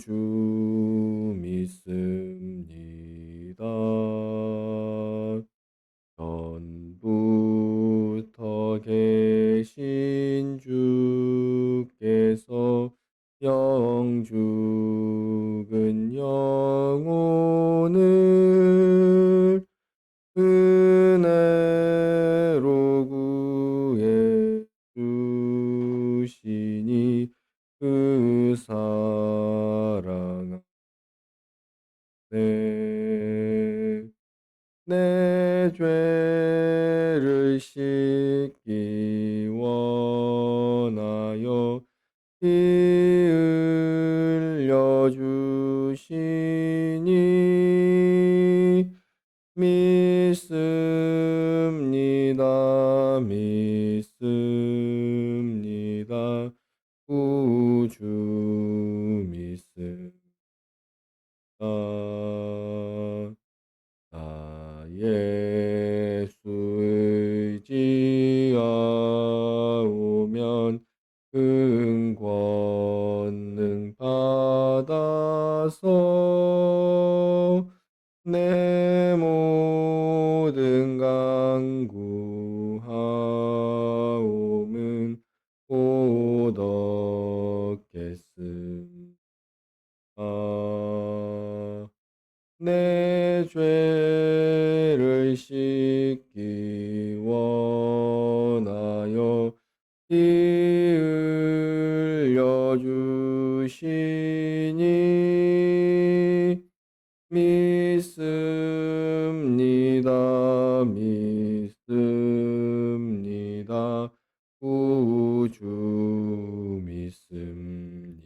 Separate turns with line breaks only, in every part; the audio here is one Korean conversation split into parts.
구주 믿습니다. 전부터 계신 주께서 영죽은 영혼을 은혜로 구해 주시니 그 사랑 안에 내 죄를 씻기 원하여 피 흘려 주시니 믿습니다. 구주 믿습니다. 나 예수 의지하오면 큰 권능 받아서 내 모든 간구하옴은 곧 얻겠음. 내 죄를 씻기 원하여 피 흘려 주시니 믿습니다. 구주 믿습니다.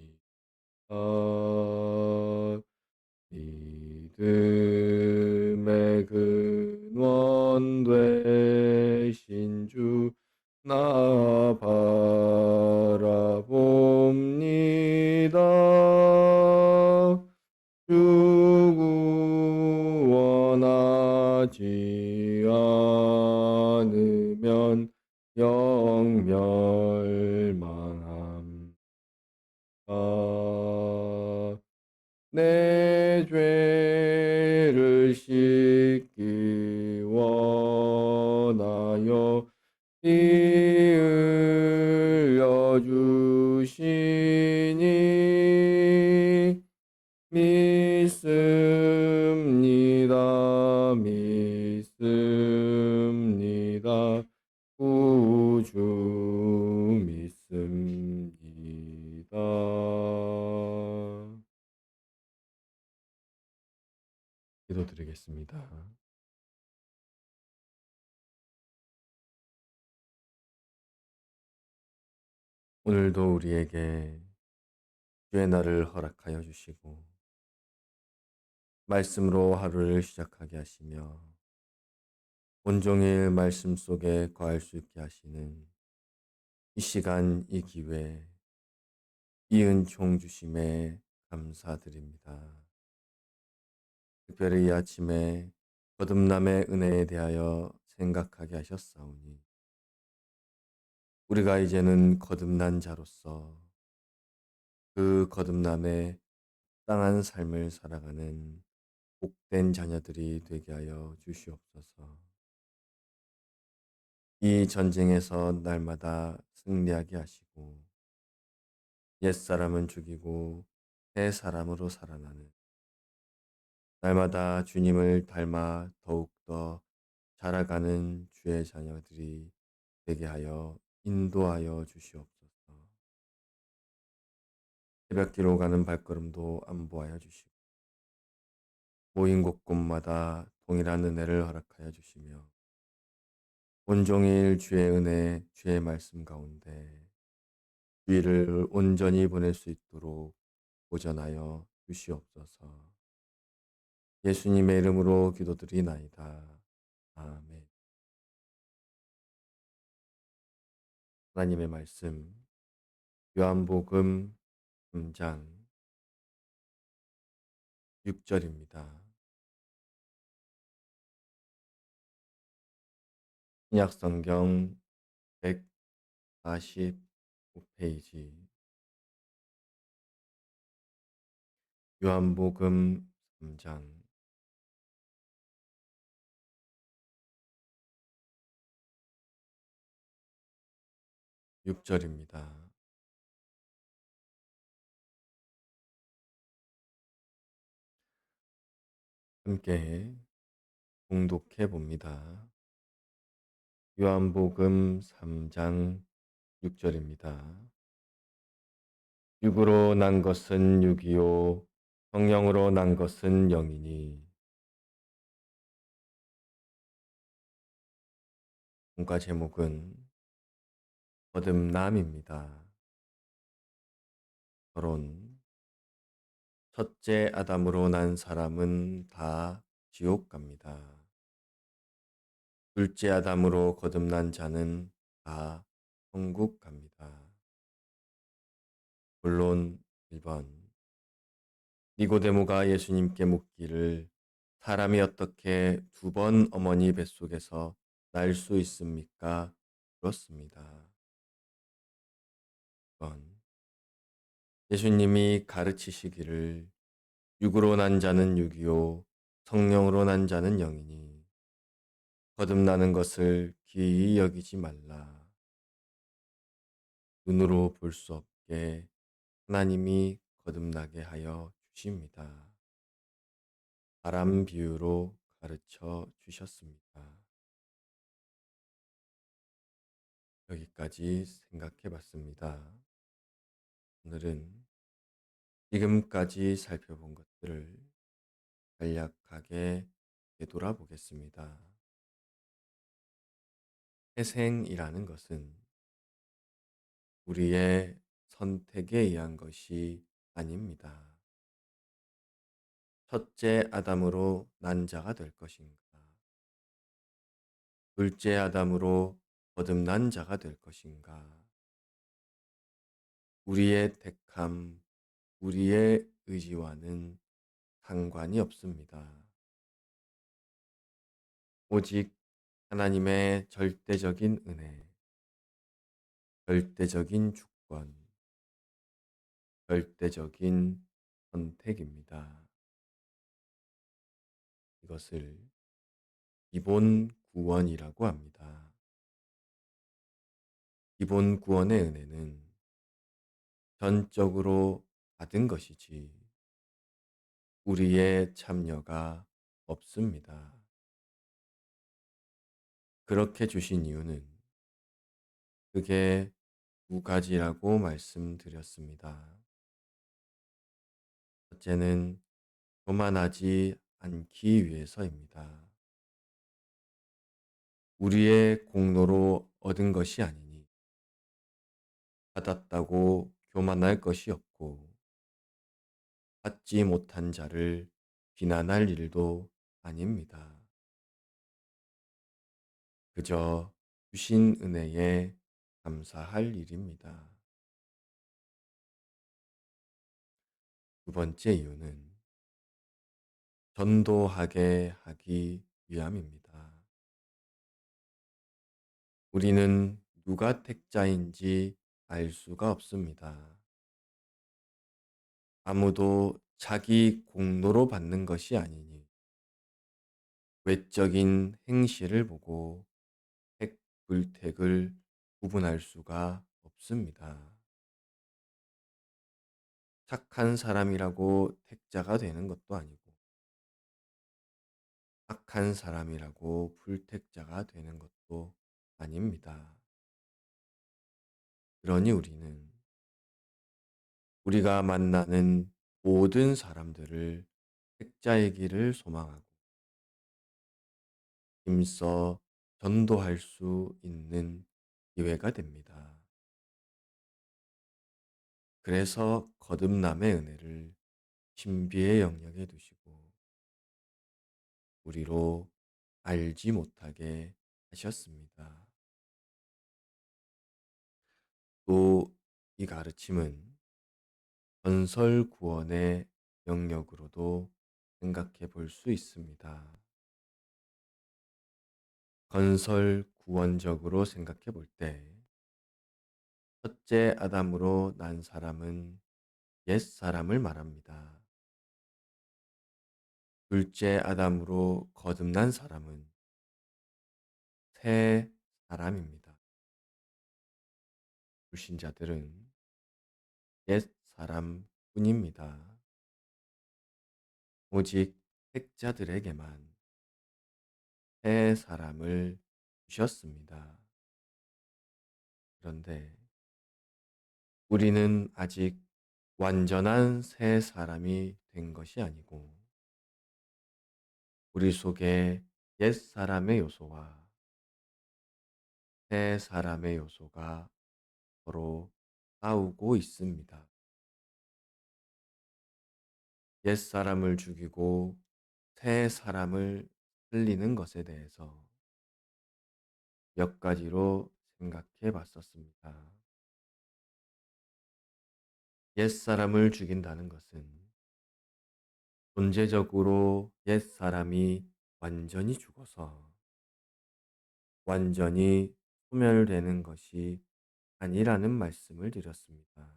믿음의 근원 되신 주 나 바라봅니다. 주 구원하지 않으면 영 멸망함. 내 죄를 씻기 원하여 피 흘려 주시니 믿습니다. 구주 믿습니다. 기도드리겠습니다. 오늘도 우리에게 주의 날을 허락하여 주시고 말씀으로 하루를 시작하게 하시며 온종일 말씀 속에 거할 수 있게 하시는 이 시간, 이 기회, 이 은총 주심에 감사드립니다. 특별히 이 아침에 거듭남의 은혜에 대하여 생각하게 하셨사오니 우리가 이제는 거듭난 자로서 그 거듭남에 땅한 삶을 살아가는 복된 자녀들이 되게 하여 주시옵소서. 이 전쟁에서 날마다 승리하게 하시고 옛사람은 죽이고 새 사람으로 살아나는 날마다 주님을 닮아 더욱더 자라가는 주의 자녀들이 되게 하여 인도하여 주시옵소서. 새벽기로 가는 발걸음도 안보하여 주시고 모인 곳곳마다 동일한 은혜를 허락하여 주시며 온종일 주의 은혜, 주의 말씀 가운데 주의를 온전히 보낼 수 있도록 보전하여 주시옵소서. 예수님의 이름으로 기도드리나이다. 아멘. 하나님의 말씀 요한복음 3장 6절입니다. 신약성경 145페이지 요한복음 3장 6절입니다. 함께 봉독해 봅니다. 요한복음 3장 6절입니다. 육으로 난 것은 육이요 성령으로 난 것은 영이니. 본과 제목은 거듭남입니다. 결론. 첫째 아담으로 난 사람은 다 지옥 갑니다. 둘째 아담으로 거듭난 자는 다 천국 갑니다. 본론 1번. 니고데모가 예수님께 묻기를 사람이 어떻게 두 번 어머니 뱃속에서 날 수 있습니까? 물었습니다. 2번. 예수님이 가르치시기를 육으로 난 자는 육이요 성령으로 난 자는 영이니 거듭나는 것을 기이히 여기지 말라. 눈으로 볼 수 없게 하나님이 거듭나게 하여 주십니다. 바람 비유로 가르쳐 주셨습니다. 여기까지 생각해 봤습니다. 오늘은 지금까지 살펴본 것들을 간략하게 되돌아보겠습니다. 회생이라는 것은 우리의 선택에 의한 것이 아닙니다. 첫째 아담으로 난 자가 될 것인가? 둘째 아담으로 거듭난 자가 될 것인가? 우리의 택함, 우리의 의지와는 상관이 없습니다. 오직 하나님의 절대적인 은혜, 절대적인 주권, 절대적인 선택입니다. 이것을 기본 구원이라고 합니다. 기본 구원의 은혜는 전적으로 받은 것이지 우리의 참여가 없습니다. 그렇게 주신 이유는 그게 두 가지라고 말씀드렸습니다. 첫째는 교만하지 않기 위해서입니다. 우리의 공로로 얻은 것이 아니니 받았다고 교만할 것이 없고 받지 못한 자를 비난할 일도 아닙니다. 그저 주신 은혜에 감사할 일입니다. 두 번째 이유는 전도하게 하기 위함입니다. 우리는 누가 택자인지 알 수가 없습니다. 아무도 자기 공로로 받는 것이 아니니 외적인 행실을 보고 택, 불택을 구분할 수가 없습니다. 착한 사람이라고 택자가 되는 것도 아니고 악한 사람이라고 불택자가 되는 것도 아닙니다. 그러니 우리는 우리가 만나는 모든 사람들을 택자이기를 소망하고 힘써 전도할 수 있는 기회가 됩니다. 그래서 거듭남의 은혜를 신비의 영역에 두시고 우리로 알지 못하게 하셨습니다. 또 이 가르침은 건설 구원의 영역으로도 생각해 볼 수 있습니다. 건설 구원적으로 생각해 볼 때, 첫째 아담으로 난 사람은 옛 사람을 말합니다. 둘째 아담으로 거듭난 사람은 새 사람입니다. 불신자들은 옛 사람뿐입니다. 오직 택자들에게만 새 사람을 주셨습니다. 그런데 우리는 아직 완전한 새 사람이 된 것이 아니고 우리 속에 옛 사람의 요소와 새 사람의 요소가 서로 싸우고 있습니다. 옛 사람을 죽이고 새 사람을 살리는 것에 대해서 몇 가지로 생각해 봤었습니다. 옛 사람을 죽인다는 것은 존재적으로 옛 사람이 완전히 죽어서 완전히 소멸되는 것이 아니라는 말씀을 드렸습니다.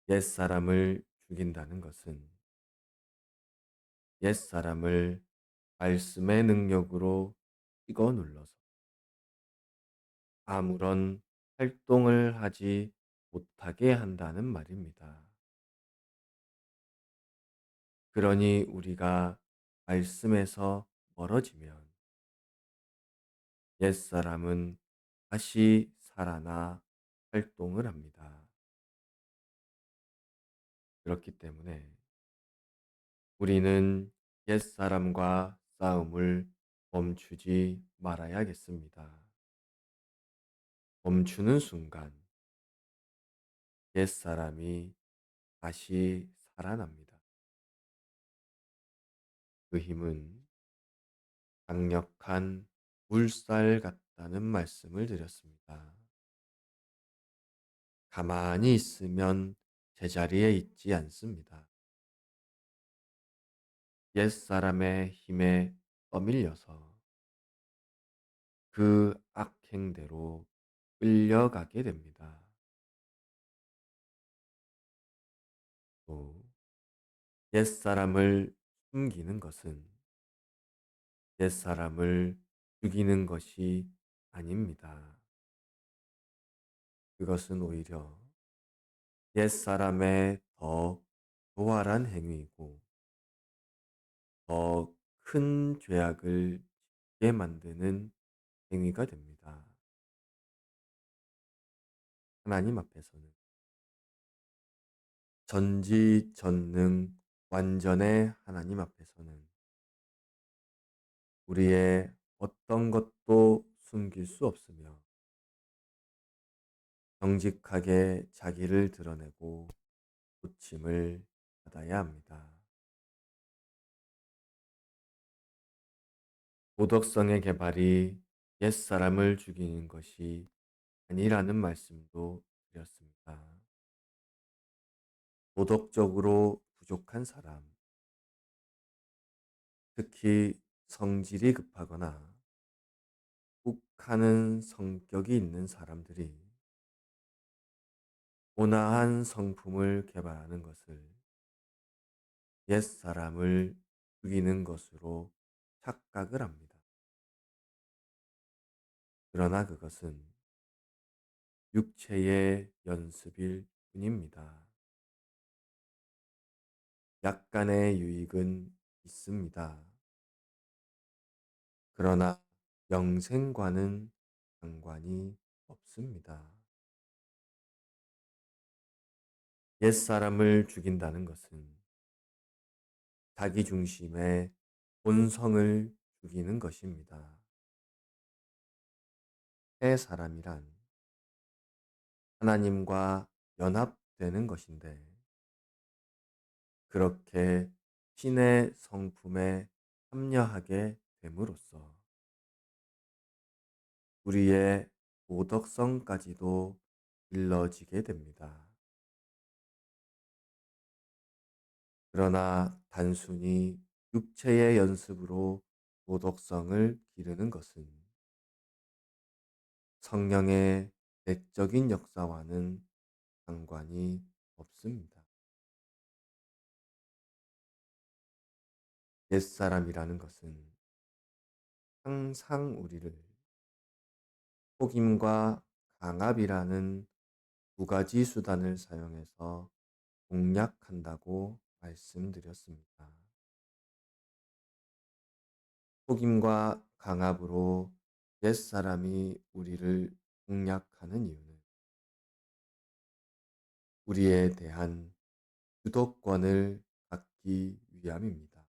옛 사람을 죽인다는 것은 옛 사람을 말씀의 능력으로 찍어 눌러서 아무런 활동을 하지 못하게 한다는 말입니다. 그러니 우리가 말씀에서 멀어지면 옛사람은 다시 살아나 활동을 합니다. 그렇기 때문에 우리는 옛사람과 싸움을 멈추지 말아야겠습니다. 멈추는 순간 옛사람이 다시 살아납니다. 그 힘은 강력한 물살 같다는 말씀을 드렸습니다. 가만히 있으면 제자리에 있지 않습니다. 옛사람의 힘에 떠밀려서 그 악행대로 끌려가게 됩니다. 또 옛사람을 숨기는 것은 옛사람을 죽이는 것이 아닙니다. 그것은 오히려 옛사람의 더 교활한 행위이고 더 큰 죄악을 짓게 만드는 행위가 됩니다. 하나님 앞에서는 전지전능 완전의 하나님 앞에서는 우리의 어떤 것도 숨길 수 없으며 정직하게 자기를 드러내고 고침을 받아야 합니다. 도덕성의 개발이 옛사람을 죽이는 것이 아니라는 말씀도 드렸습니다. 도덕적으로 부족한 사람, 특히 성질이 급하거나 욱하는 성격이 있는 사람들이 온화한 성품을 개발하는 것을 옛사람을 죽이는 것으로 착각을 합니다. 그러나 그것은 육체의 연습일 뿐입니다. 약간의 유익은 있습니다. 그러나 영생과는 상관이 없습니다. 옛사람을 죽인다는 것은 자기 중심의 본성을 죽이는 것입니다. 새 사람이란 하나님과 연합되는 것인데 그렇게 신의 성품에 합려하게 됨으로써 우리의 도덕성까지도 길러지게 됩니다. 그러나 단순히 육체의 연습으로 도덕성을 기르는 것은 성령의 내적인 역사와는 상관이 없습니다. 옛사람이라는 것은 항상 우리를 속임과 강압이라는 두 가지 수단을 사용해서 공략한다고 말씀드렸습니다. 속임과 강압으로 옛사람이 우리를 공략하는 이유는 우리에 대한 주도권을 갖기 위함입니다.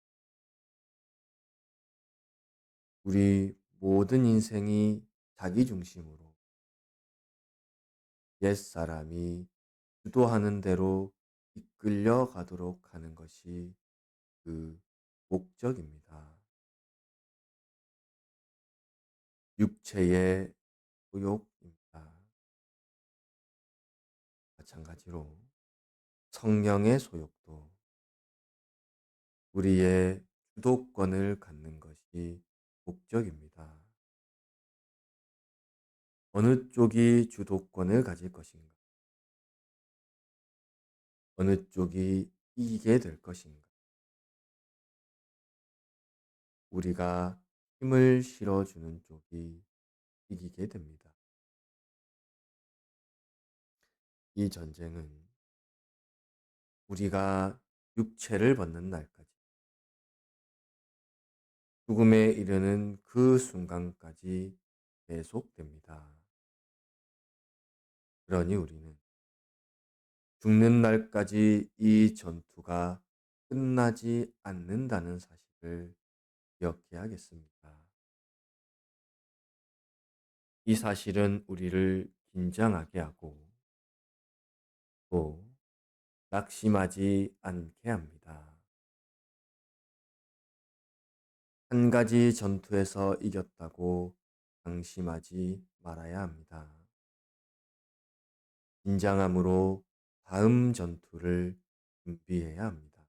우리 모든 인생이 자기 중심으로 옛사람이 주도하는 대로 이끌려 가도록 하는 것이 그 목적입니다. 육체의 소욕입니다. 마찬가지로 성령의 소욕도 우리의 주도권을 갖는 것이 목적입니다. 어느 쪽이 주도권을 가질 것인가? 어느 쪽이 이기게 될 것인가? 우리가 힘을 실어주는 쪽이 이기게 됩니다. 이 전쟁은 우리가 육체를 벗는 날까지 죽음에 이르는 그 순간까지 계속됩니다. 그러니 우리는 죽는 날까지 이 전투가 끝나지 않는다는 사실을 기억해야겠습니다. 이 사실은 우리를 긴장하게 하고 또 낙심하지 않게 합니다. 한 가지 전투에서 이겼다고 방심하지 말아야 합니다. 긴장함으로 다음 전투를 준비해야 합니다.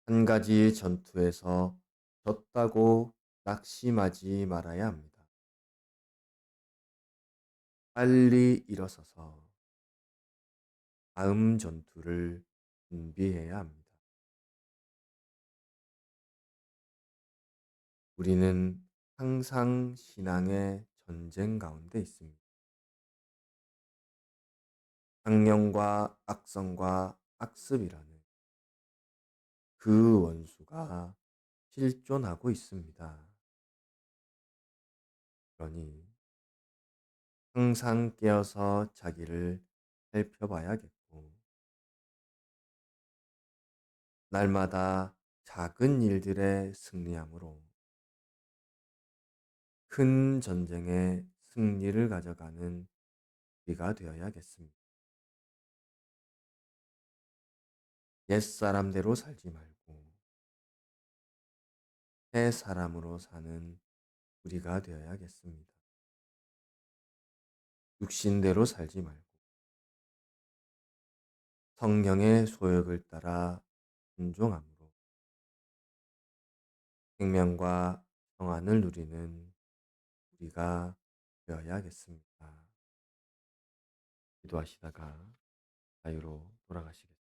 한 가지 전투에서 졌다고 낙심하지 말아야 합니다. 빨리 일어서서 다음 전투를 준비해야 합니다. 우리는 항상 신앙의 전쟁 가운데 있습니다. 악령과 악성과 악습이라는 그 원수가 실존하고 있습니다. 그러니 항상 깨어서 자기를 살펴봐야겠고, 날마다 작은 일들에 승리함으로 큰 전쟁의 승리를 가져가는 우리가 되어야겠습니다. 옛사람대로 살지 말고 새 사람으로 사는 우리가 되어야겠습니다. 육신대로 살지 말고 성령의 소욕을 따라 순종함으로 생명과 평안을 누리는 우리가 되어야겠습니다. 기도하시다가 자유로 돌아가시겠습니다.